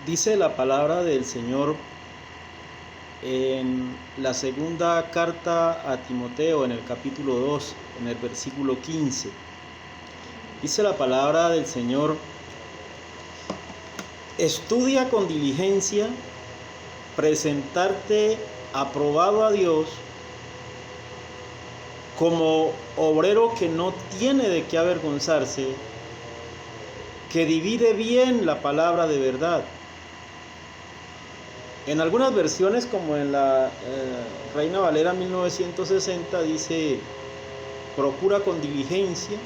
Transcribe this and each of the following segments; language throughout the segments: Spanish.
Dice la palabra del Señor en la segunda carta a Timoteo, en el capítulo 2, en el versículo 15. Dice la palabra del Señor: estudia con diligencia presentarte aprobado a Dios como obrero que no tiene de qué avergonzarse, que divide bien la palabra de verdad. En algunas versiones, como en la Reina Valera 1960, dice: procura con diligencia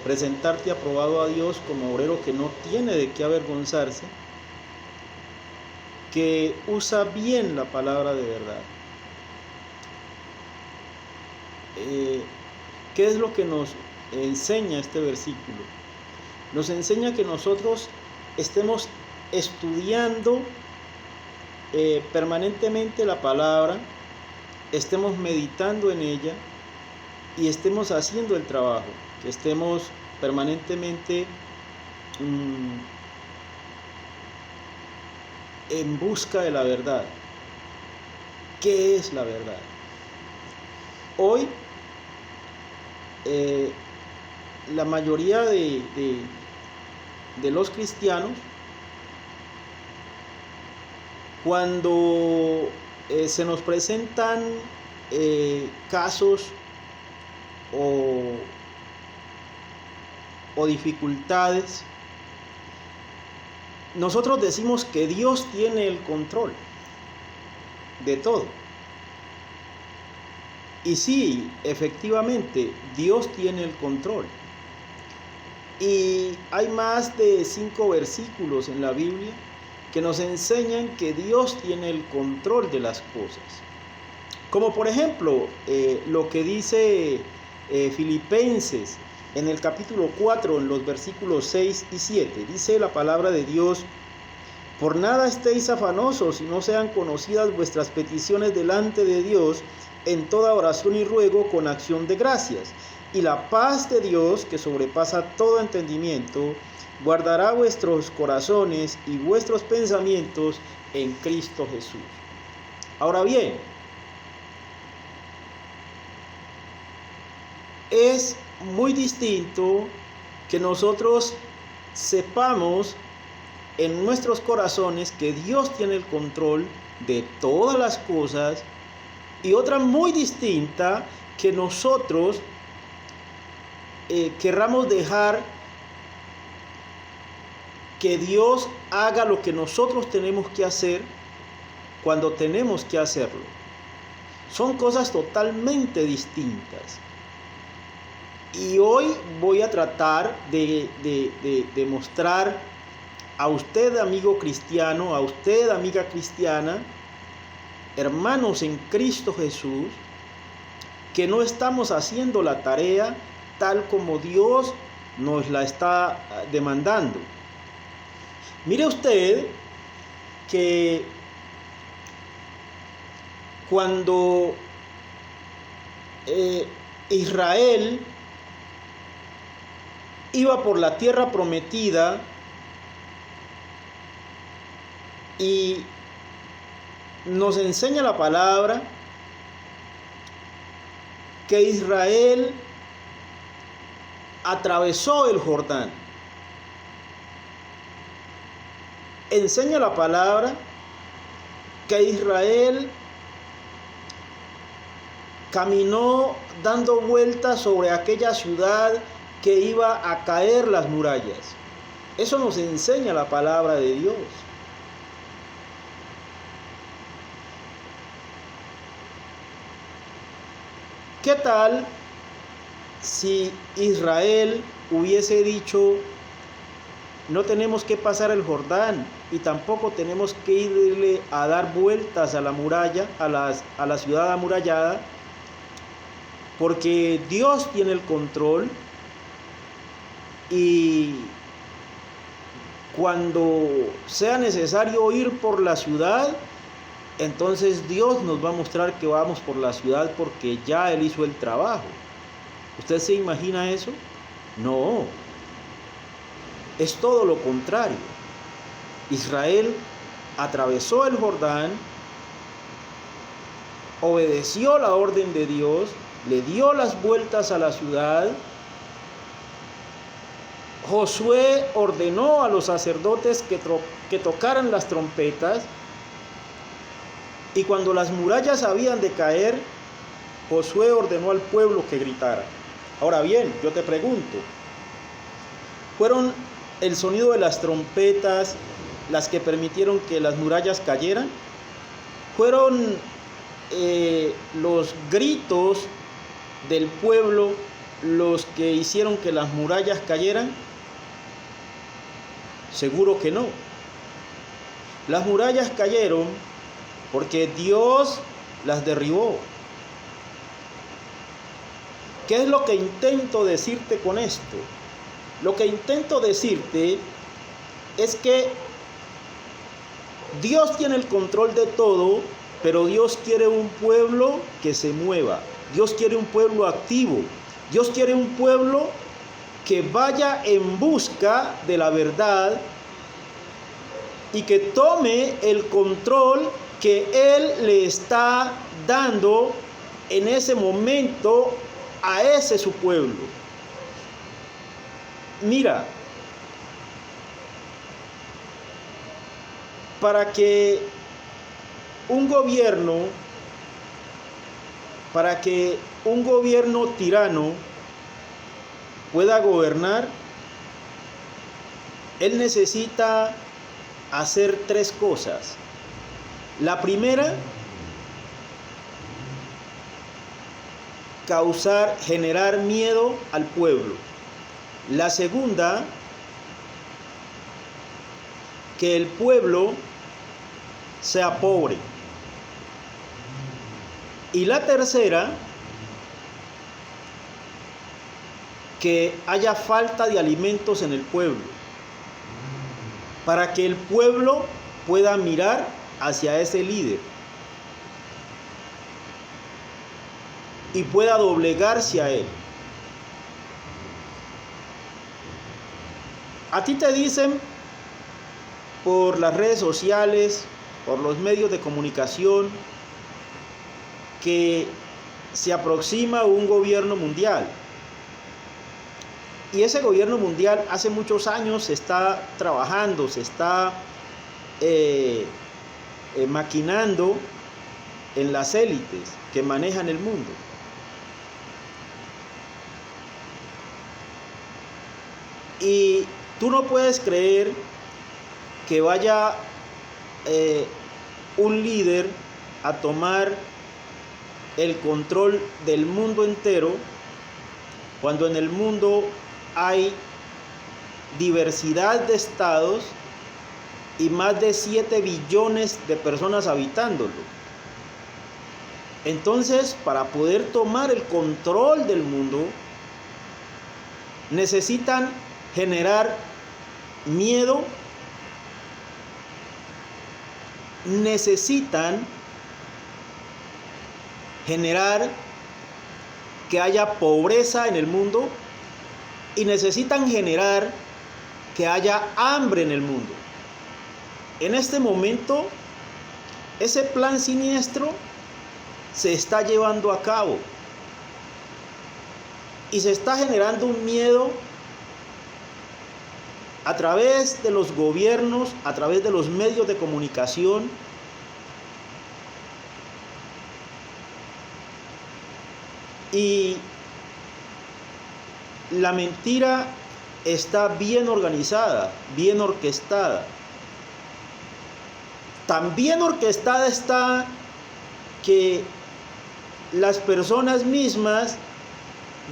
presentarte aprobado a Dios como obrero que no tiene de qué avergonzarse, que usa bien la palabra de verdad. ¿Qué es lo que nos enseña este versículo? Nos enseña que nosotros estemos estudiando permanentemente la palabra, estemos meditando en ella y estemos haciendo el trabajo, que estemos permanentemente en busca de la verdad. ¿Qué es la verdad? Hoy la mayoría de los cristianos, cuando se nos presentan casos o dificultades, nosotros decimos que Dios tiene el control de todo. Y sí, efectivamente, Dios tiene el control. Y hay más de 5 versículos en la Biblia que nos enseñan que Dios tiene el control de las cosas. Como por ejemplo, lo que dice Filipenses en el capítulo 4, en los versículos 6 y 7. Dice la palabra de Dios: por nada estéis afanosos, y no sean conocidas vuestras peticiones delante de Dios en toda oración y ruego con acción de gracias. Y la paz de Dios, que sobrepasa todo entendimiento, guardará vuestros corazones y vuestros pensamientos en Cristo Jesús. Ahora bien, es muy distinto que nosotros sepamos en nuestros corazones que Dios tiene el control de todas las cosas, y otra muy distinta que nosotros querramos dejar que Dios haga lo que nosotros tenemos que hacer cuando tenemos que hacerlo. Son cosas totalmente distintas. Y hoy voy a tratar de mostrar a usted, amigo cristiano, a usted, amiga cristiana, hermanos en Cristo Jesús, que no estamos haciendo la tarea tal como Dios nos la está demandando. Mire usted que cuando Israel iba por la tierra prometida y nos enseña la palabra que Israel atravesó el Jordán. Enseña la palabra que Israel caminó dando vueltas sobre aquella ciudad que iba a caer las murallas. Eso nos enseña la palabra de Dios. ¿Qué tal si Israel hubiese dicho: no tenemos que pasar el Jordán y tampoco tenemos que irle a dar vueltas a la muralla, a la ciudad amurallada, porque Dios tiene el control, y cuando sea necesario ir por la ciudad, entonces Dios nos va a mostrar que vamos por la ciudad porque ya Él hizo el trabajo? ¿Usted se imagina eso? No. Es todo lo contrario. Israel atravesó el Jordán, obedeció la orden de Dios, le dio las vueltas a la ciudad. Josué ordenó a los sacerdotes que tocaran las trompetas, y cuando las murallas habían de caer, Josué ordenó al pueblo que gritara. Ahora bien, yo te pregunto, ¿fueron el sonido de las trompetas las que permitieron que las murallas cayeran? ¿Fueron los gritos del pueblo los que hicieron que las murallas cayeran? Seguro que no. Las murallas cayeron porque Dios las derribó. ¿Qué es lo que intento decirte con esto? Lo que intento decirte es que Dios tiene el control de todo, pero Dios quiere un pueblo que se mueva. Dios quiere un pueblo activo. Dios quiere un pueblo que vaya en busca de la verdad y que tome el control que Él le está dando en ese momento a ese su pueblo. Mira, para que un gobierno tirano pueda gobernar, él necesita hacer tres cosas. La primera, generar miedo al pueblo. La segunda, que el pueblo sea pobre. Y la tercera, que haya falta de alimentos en el pueblo, para que el pueblo pueda mirar hacia ese líder y pueda doblegarse a él. A ti te dicen por las redes sociales, por los medios de comunicación, que se aproxima un gobierno mundial. Y ese gobierno mundial hace muchos años se está trabajando, se está maquinando en las élites que manejan el mundo. Y tú no puedes creer que vaya un líder a tomar el control del mundo entero cuando en el mundo hay diversidad de estados y más de 7 billones de personas habitándolo. Entonces, para poder tomar el control del mundo, necesitan generar miedo, necesitan generar que haya pobreza en el mundo y necesitan generar que haya hambre en el mundo. En este momento, ese plan siniestro se está llevando a cabo y se está generando un miedo a través de los gobiernos, a través de los medios de comunicación. Y la mentira está bien organizada, bien orquestada. Tan bien orquestada está que las personas mismas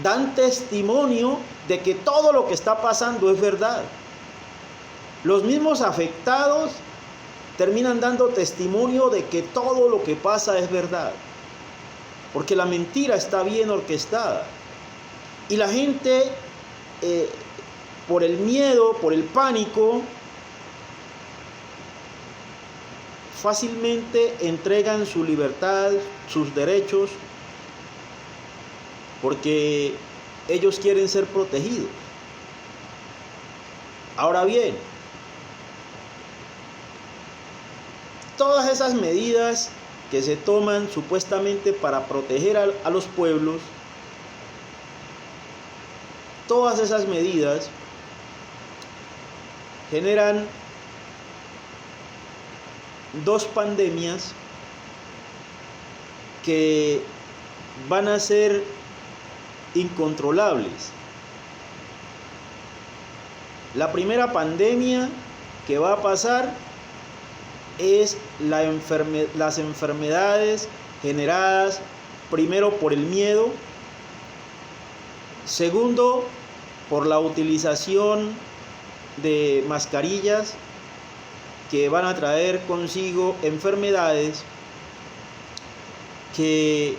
dan testimonio de que todo lo que está pasando es verdad. Los mismos afectados terminan dando testimonio de que todo lo que pasa es verdad, porque la mentira está bien orquestada. Y la gente, por el miedo, por el pánico, fácilmente entregan su libertad, sus derechos, porque ellos quieren ser protegidos. Ahora bien, todas esas medidas que se toman supuestamente para proteger a los pueblos, todas esas medidas generan dos pandemias que van a ser incontrolables. La primera pandemia que va a pasar es las enfermedades generadas primero por el miedo, segundo por la utilización de mascarillas que van a traer consigo enfermedades que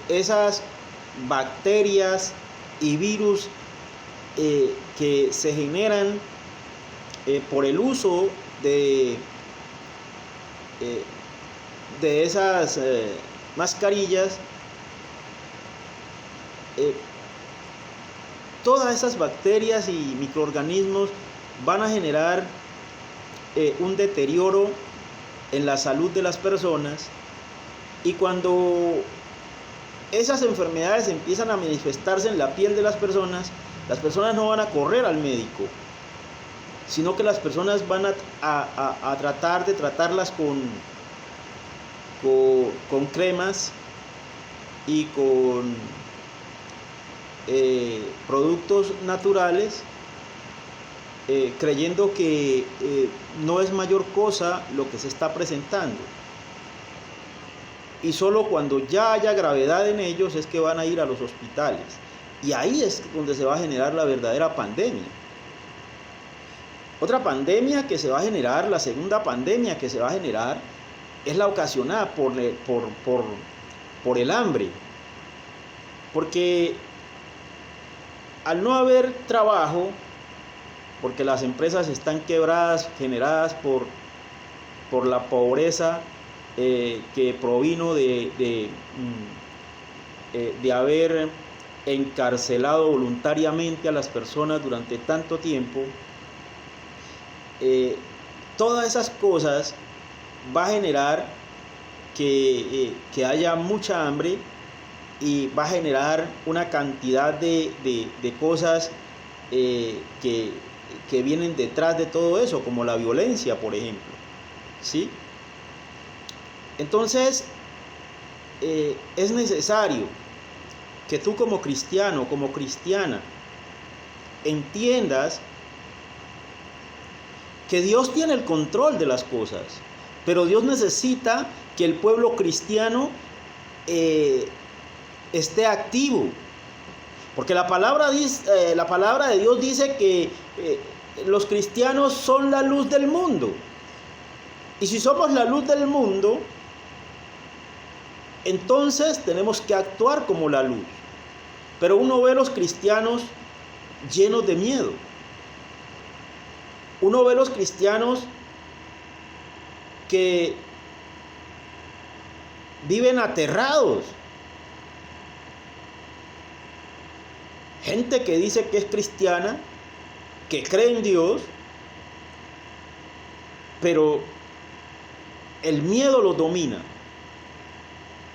esas bacterias y virus que se generan por el uso de esas mascarillas, todas esas bacterias y microorganismos van a generar un deterioro en la salud de las personas, y cuando esas enfermedades empiezan a manifestarse en la piel de las personas no van a correr al médico, sino que las personas van a tratar de tratarlas con cremas y con productos naturales, creyendo que no es mayor cosa lo que se está presentando. Y solo cuando ya haya gravedad en ellos es que van a ir a los hospitales. Y ahí es donde se va a generar la verdadera pandemia. Otra pandemia que se va a generar, la segunda pandemia que se va a generar, es la ocasionada por el hambre. Porque al no haber trabajo, porque las empresas están quebradas, generadas por la pobreza que provino de haber encarcelado voluntariamente a las personas durante tanto tiempo, todas esas cosas va a generar que haya mucha hambre, y va a generar una cantidad de cosas que vienen detrás de todo eso, como la violencia, por ejemplo, ¿sí? Entonces, es necesario que tú como cristiano, como cristiana, entiendas que Dios tiene el control de las cosas, pero Dios necesita que el pueblo cristiano esté activo, porque la palabra de Dios dice que los cristianos son la luz del mundo, y si somos la luz del mundo, entonces tenemos que actuar como la luz. Pero uno ve a los cristianos llenos de miedo, uno ve a los cristianos que viven aterrados, gente que dice que es cristiana, que cree en Dios, pero el miedo los domina.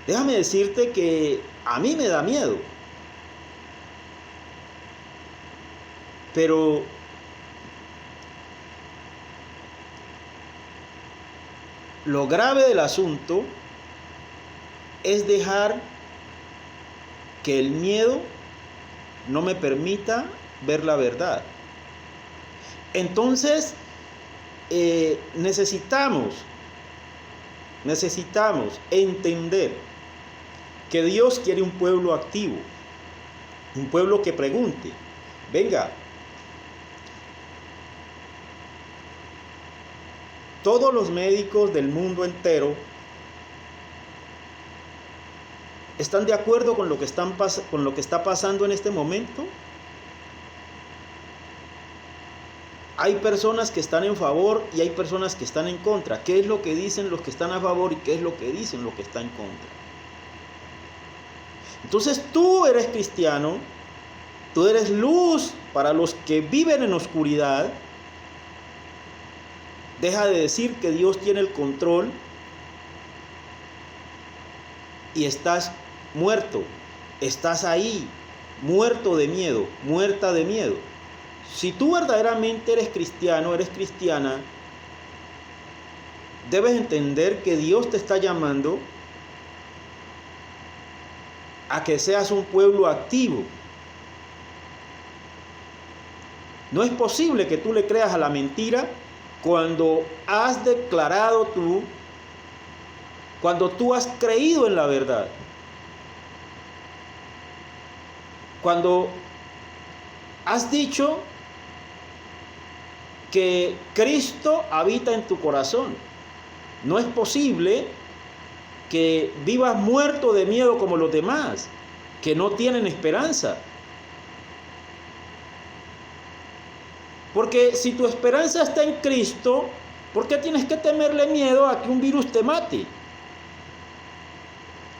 Déjame decirte que a mí me da miedo, pero lo grave del asunto es dejar que el miedo no me permita ver la verdad. Entonces, necesitamos entender que Dios quiere un pueblo activo, un pueblo que pregunte. Venga, todos los médicos del mundo entero ¿están de acuerdo con lo que está pasando en este momento? Hay personas que están en favor y hay personas que están en contra. ¿Qué es lo que dicen los que están a favor y qué es lo que dicen los que están en contra? Entonces tú eres cristiano, tú eres luz para los que viven en oscuridad, Deja de decir que Dios tiene el control y estás muerto, estás ahí, muerto de miedo, muerta de miedo. Si tú verdaderamente eres cristiano, eres cristiana, debes entender que Dios te está llamando a que seas un pueblo activo. No es posible que tú le creas a la mentira cuando has declarado cuando tú has creído en la verdad. Cuando has dicho que Cristo habita en tu corazón. No es posible que vivas muerto de miedo como los demás, que no tienen esperanza. Porque si tu esperanza está en Cristo, ¿por qué tienes que temerle miedo a que un virus te mate?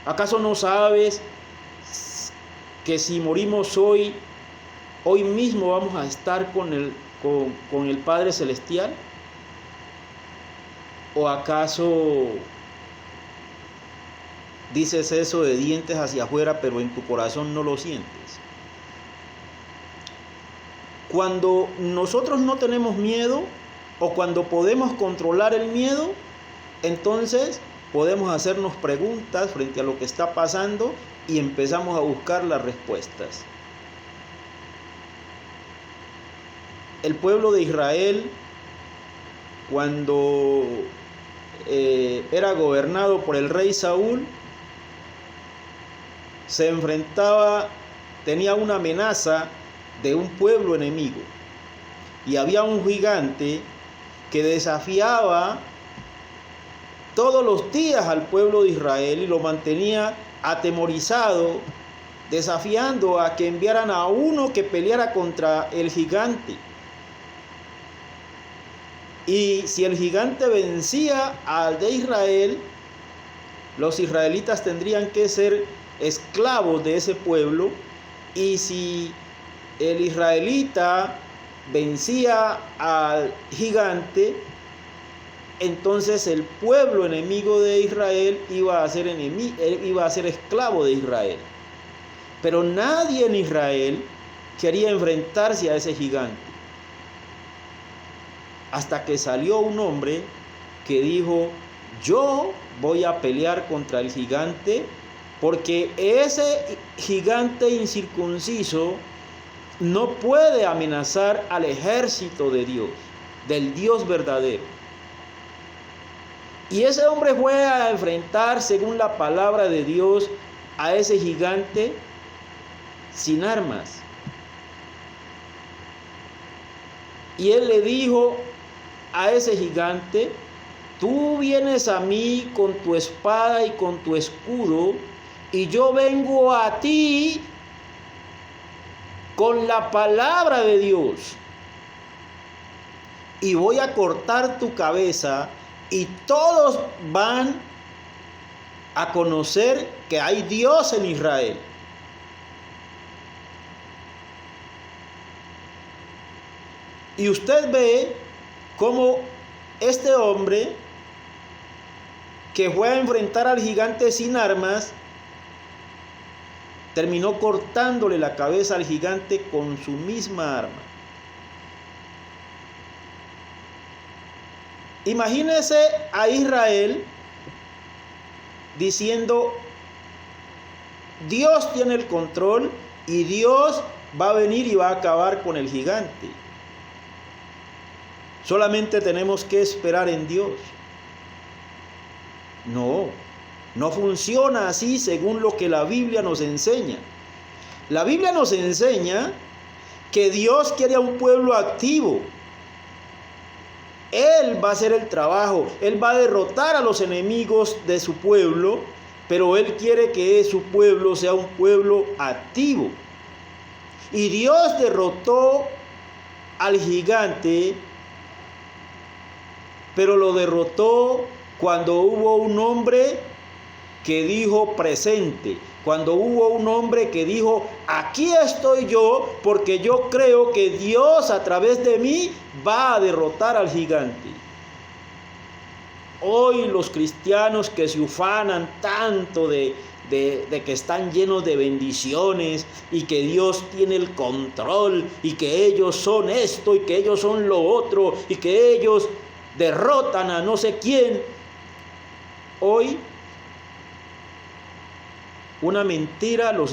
¿Acaso no sabes que si morimos hoy mismo vamos a estar con el Padre Celestial? ¿O acaso dices eso de dientes hacia afuera, pero en tu corazón no lo sientes? Cuando nosotros no tenemos miedo, o cuando podemos controlar el miedo, entonces podemos hacernos preguntas frente a lo que está pasando y empezamos a buscar las respuestas. El pueblo de Israel, cuando era gobernado por el rey Saúl, se enfrentaba, tenía una amenaza de un pueblo enemigo, y había un gigante que desafiaba todos los días al pueblo de Israel y lo mantenía atemorizado, desafiando a que enviaran a uno que peleara contra el gigante. Y si el gigante vencía al de Israel, los israelitas tendrían que ser esclavos de ese pueblo, y si el israelita vencía al gigante, entonces el pueblo enemigo de Israel iba a ser esclavo de Israel. Pero nadie en Israel quería enfrentarse a ese gigante, hasta que salió un hombre que dijo: yo voy a pelear contra el gigante, porque ese gigante incircunciso no puede amenazar al ejército de Dios, del Dios verdadero. Y ese hombre fue a enfrentar, según la palabra de Dios, a ese gigante sin armas. Y él le dijo a ese gigante: tú vienes a mí con tu espada y con tu escudo, y yo vengo a ti con la palabra de Dios, y voy a cortar tu cabeza, y todos van a conocer que hay Dios en Israel. Y usted ve cómo este hombre, que fue a enfrentar al gigante sin armas, terminó cortándole la cabeza al gigante con su misma arma. Imagínese a Israel diciendo: Dios tiene el control y Dios va a venir y va a acabar con el gigante. Solamente tenemos que esperar en Dios. No funciona así según lo que la Biblia nos enseña. La Biblia nos enseña que Dios quiere a un pueblo activo. Él va a hacer el trabajo, Él va a derrotar a los enemigos de su pueblo, pero Él quiere que su pueblo sea un pueblo activo. Y Dios derrotó al gigante, pero lo derrotó cuando hubo un hombre que dijo presente, cuando hubo un hombre que dijo: aquí estoy yo, porque yo creo que Dios a través de mí va a derrotar al gigante. Hoy los cristianos que se ufanan tanto de que están llenos de bendiciones y que Dios tiene el control y que ellos son esto y que ellos son lo otro y que ellos derrotan a no sé quién. Hoy una mentira los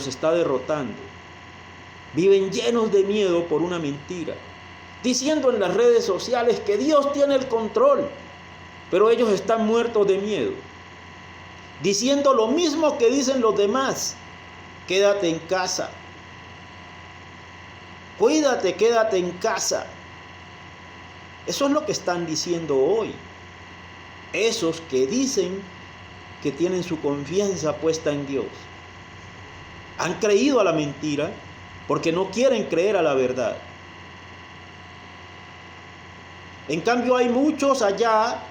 está derrotando. Viven llenos de miedo por una mentira, diciendo en las redes sociales que Dios tiene el control, pero ellos están muertos de miedo, diciendo lo mismo que dicen los demás: quédate en casa, cuídate, quédate en casa. Eso es lo que están diciendo hoy esos que dicen que tienen su confianza puesta en Dios. Han creído a la mentira porque no quieren creer a la verdad. En cambio, hay muchos allá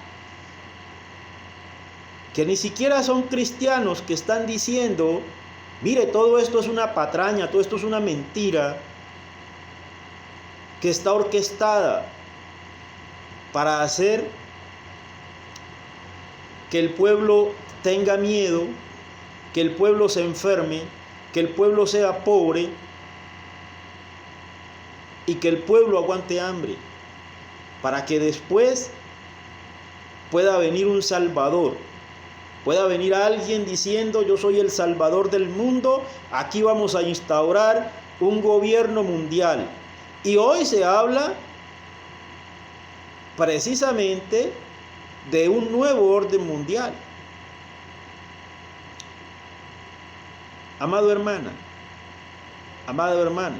que ni siquiera son cristianos, que están diciendo: mire, todo esto es una patraña, todo esto es una mentira que está orquestada para hacer que el pueblo tenga miedo, que el pueblo se enferme, que el pueblo sea pobre y que el pueblo aguante hambre, para que después pueda venir un Salvador, pueda venir alguien diciendo: yo soy el Salvador del mundo, aquí vamos a instaurar un gobierno mundial. Y hoy se habla precisamente de un nuevo orden mundial. Amado hermana, amado hermano,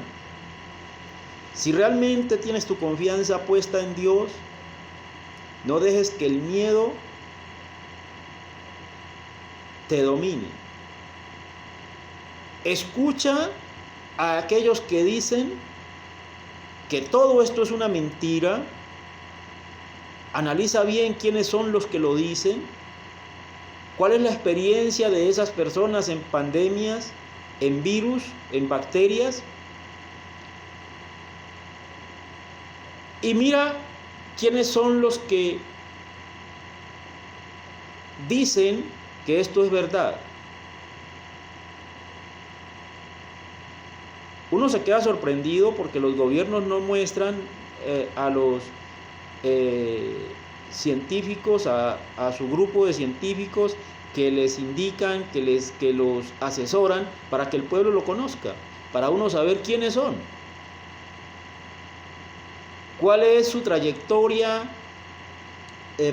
si realmente tienes tu confianza puesta en Dios, no dejes que el miedo te domine. Escucha a aquellos que dicen que todo esto es una mentira. Analiza bien quiénes son los que lo dicen, cuál es la experiencia de esas personas en pandemias, en virus, en bacterias. Y mira quiénes son los que dicen que esto es verdad. Uno se queda sorprendido porque los gobiernos no muestran a los científicos, a su grupo de científicos que les indican, que los asesoran para que el pueblo lo conozca, para uno saber quiénes son, cuál es su trayectoria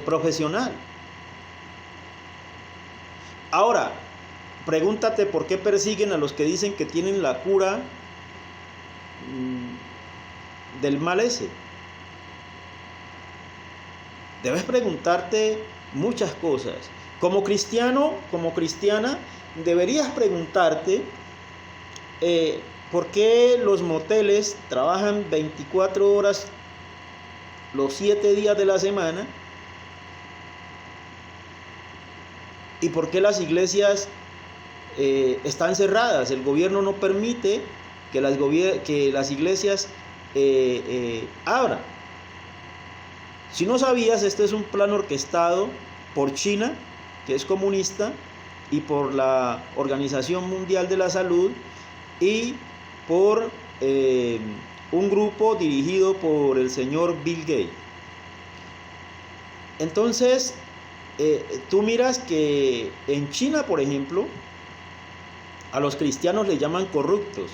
profesional. Ahora, pregúntate por qué persiguen a los que dicen que tienen la cura del mal ese. Debes preguntarte muchas cosas. Como cristiano, como cristiana, deberías preguntarte por qué los moteles trabajan 24 horas los 7 días de la semana y por qué las iglesias están cerradas. El gobierno no permite que las iglesias abran. Si no sabías, este es un plan orquestado por China, que es comunista, y por la Organización Mundial de la Salud, y por un grupo dirigido por el señor Bill Gates. Entonces, tú miras que en China, por ejemplo, a los cristianos les llaman corruptos,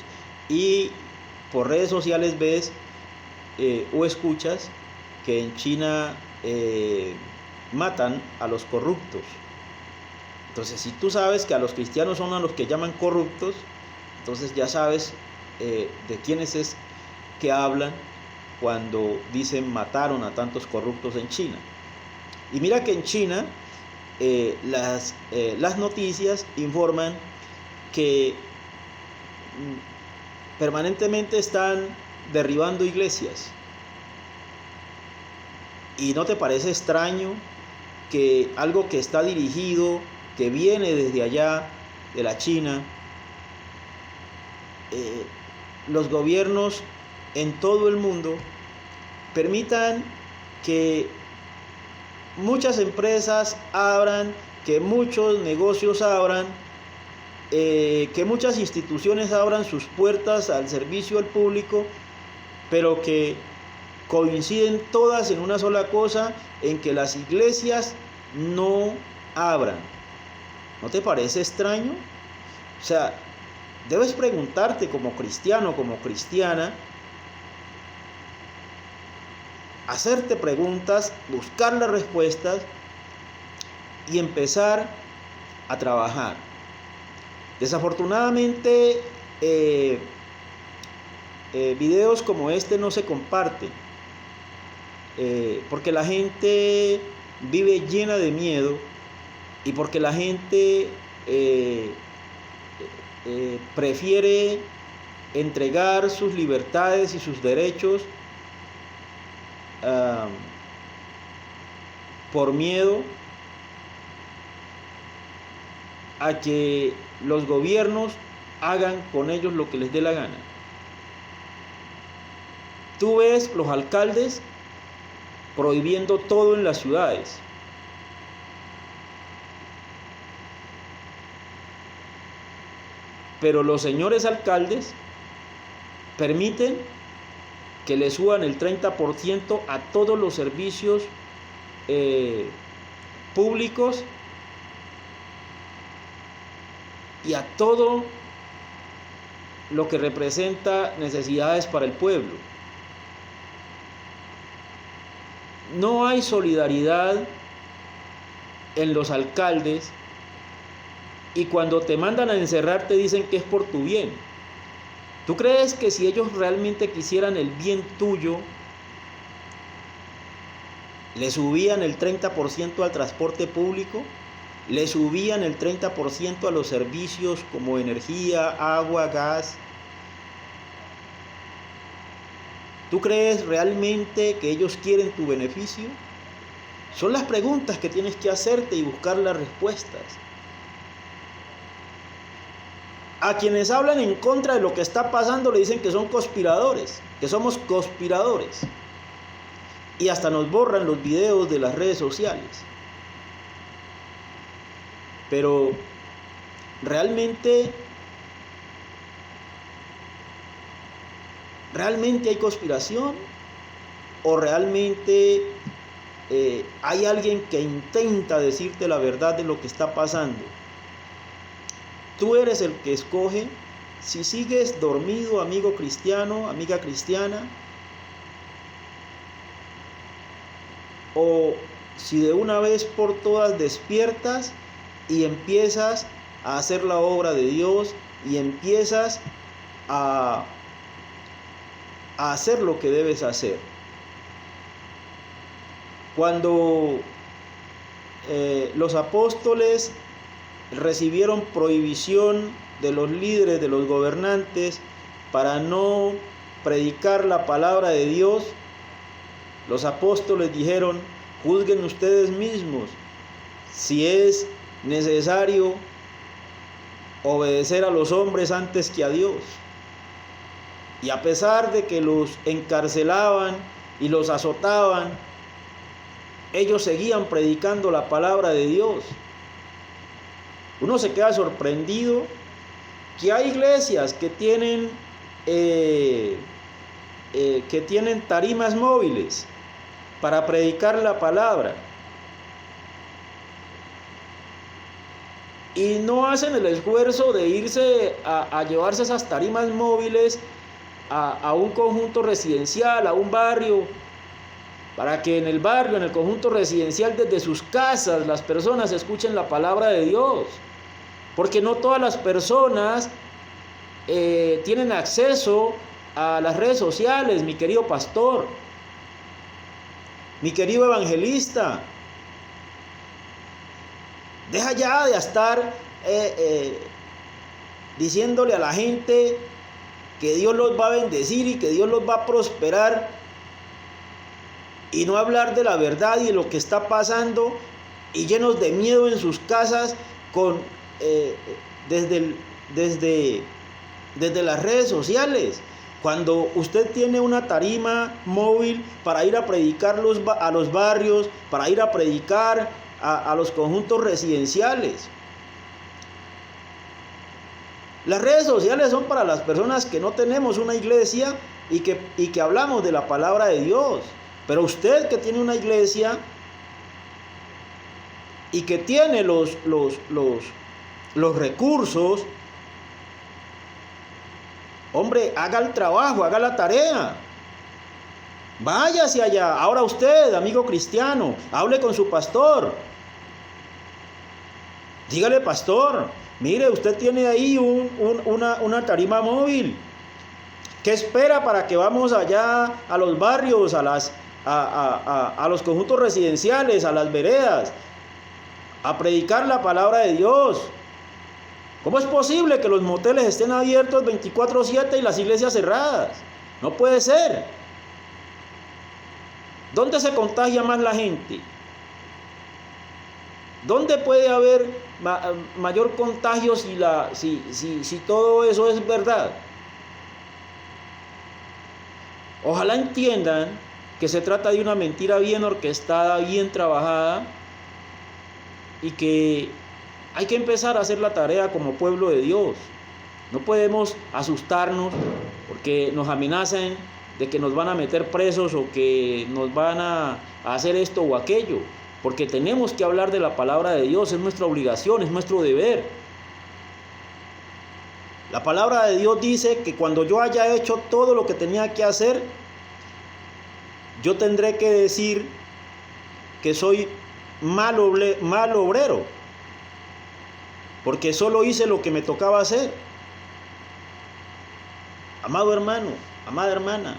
y por redes sociales ves o escuchas que en China matan a los corruptos. Entonces, si tú sabes que a los cristianos son a los que llaman corruptos, entonces ya sabes de quiénes es que hablan cuando dicen mataron a tantos corruptos en China. Y mira que en China las noticias informan que permanentemente están derribando iglesias. ¿Y no te parece extraño que algo que está dirigido, que viene desde allá, de la China, los gobiernos en todo el mundo permitan que muchas empresas abran, que muchos negocios abran, que muchas instituciones abran sus puertas al servicio al público, pero que coinciden todas en una sola cosa, en que las iglesias no abran. ¿No te parece extraño? O sea, debes preguntarte como cristiano, como cristiana, hacerte preguntas, buscar las respuestas y empezar a trabajar. Desafortunadamente, videos como este no se comparten, porque la gente vive llena de miedo y porque la gente prefiere entregar sus libertades y sus derechos por miedo a que los gobiernos hagan con ellos lo que les dé la gana. Tú ves los alcaldes prohibiendo todo en las ciudades. Pero los señores alcaldes permiten que le suban el 30% a todos los servicios públicos y a todo lo que representa necesidades para el pueblo. No hay solidaridad en los alcaldes y cuando te mandan a encerrar te dicen que es por tu bien. ¿Tú crees que si ellos realmente quisieran el bien tuyo, le subían el 30% al transporte público? ¿Le subían el 30% a los servicios como energía, agua, gas? ¿Tú crees realmente que ellos quieren tu beneficio? Son las preguntas que tienes que hacerte y buscar las respuestas. A quienes hablan en contra de lo que está pasando le dicen que son conspiradores, que somos conspiradores. Y hasta nos borran los videos de las redes sociales. Pero realmente hay conspiración o realmente hay alguien que intenta decirte la verdad de lo que está pasando. Tú eres el que escoge si sigues dormido, amigo cristiano, amiga cristiana, o si de una vez por todas despiertas y empiezas a hacer la obra de Dios y empiezas a hacer lo que debes hacer. Cuando los apóstoles recibieron prohibición de los líderes, de los gobernantes, para no predicar la palabra de Dios, los apóstoles dijeron: juzguen ustedes mismos si es necesario obedecer a los hombres antes que a Dios. Y a pesar de que los encarcelaban y los azotaban, ellos seguían predicando la palabra de Dios. Uno se queda sorprendido que hay iglesias que tienen tarimas móviles para predicar la palabra y no hacen el esfuerzo de irse a llevarse esas tarimas móviles a un conjunto residencial, a un barrio, para que en el barrio, en el conjunto residencial, desde sus casas, las personas escuchen la palabra de Dios. Porque no todas las personas tienen acceso a las redes sociales, mi querido pastor, mi querido evangelista. Deja ya de estar diciéndole a la gente que Dios los va a bendecir y que Dios los va a prosperar, y no hablar de la verdad y de lo que está pasando, y llenos de miedo en sus casas desde las redes sociales, Cuando usted tiene una tarima móvil para ir a predicar a los barrios, para ir a predicar a los conjuntos residenciales. Las redes sociales son para las personas que no tenemos una iglesia y que hablamos de la palabra de Dios. Pero usted que tiene una iglesia y que tiene los recursos, hombre, haga el trabajo, haga la tarea. Váyase allá. Ahora usted, amigo cristiano, hable con su pastor. Dígale, pastor, mire, usted tiene ahí una tarima móvil. ¿Qué espera para que vamos allá a los barrios, a los conjuntos residenciales, a las veredas, a predicar la palabra de Dios? ¿Cómo es posible que los moteles estén abiertos 24/7 y las iglesias cerradas? No puede ser. ¿Dónde se contagia más la gente? ¿Dónde puede haber mayor contagio si todo eso es verdad? Ojalá entiendan que se trata de una mentira bien orquestada, bien trabajada, y que hay que empezar a hacer la tarea como pueblo de Dios. No podemos asustarnos porque nos amenazan de que nos van a meter presos o que nos van a hacer esto o aquello, porque tenemos que hablar de la palabra de Dios, es nuestra obligación, es nuestro deber. La palabra de Dios dice que cuando yo haya hecho todo lo que tenía que hacer, yo tendré que decir que soy mal obrero, porque solo hice lo que me tocaba hacer. Amado hermano, amada hermana,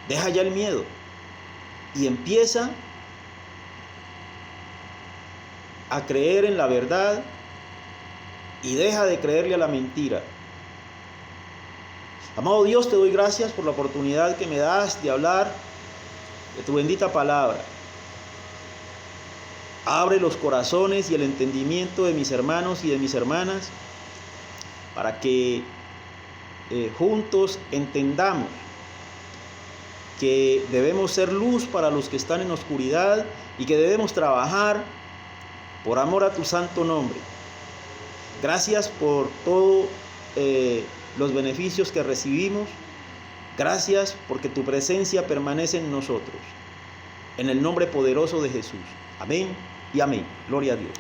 deja ya el miedo y empieza a creer en la verdad y deja de creerle a la mentira. Amado Dios, te doy gracias por la oportunidad que me das de hablar de tu bendita palabra. Abre los corazones y el entendimiento de mis hermanos y de mis hermanas para que juntos entendamos que debemos ser luz para los que están en oscuridad y que debemos trabajar por amor a tu santo nombre. Gracias por todos los beneficios que recibimos. Gracias porque tu presencia permanece en nosotros. En el nombre poderoso de Jesús. Amén y amén. Gloria a Dios.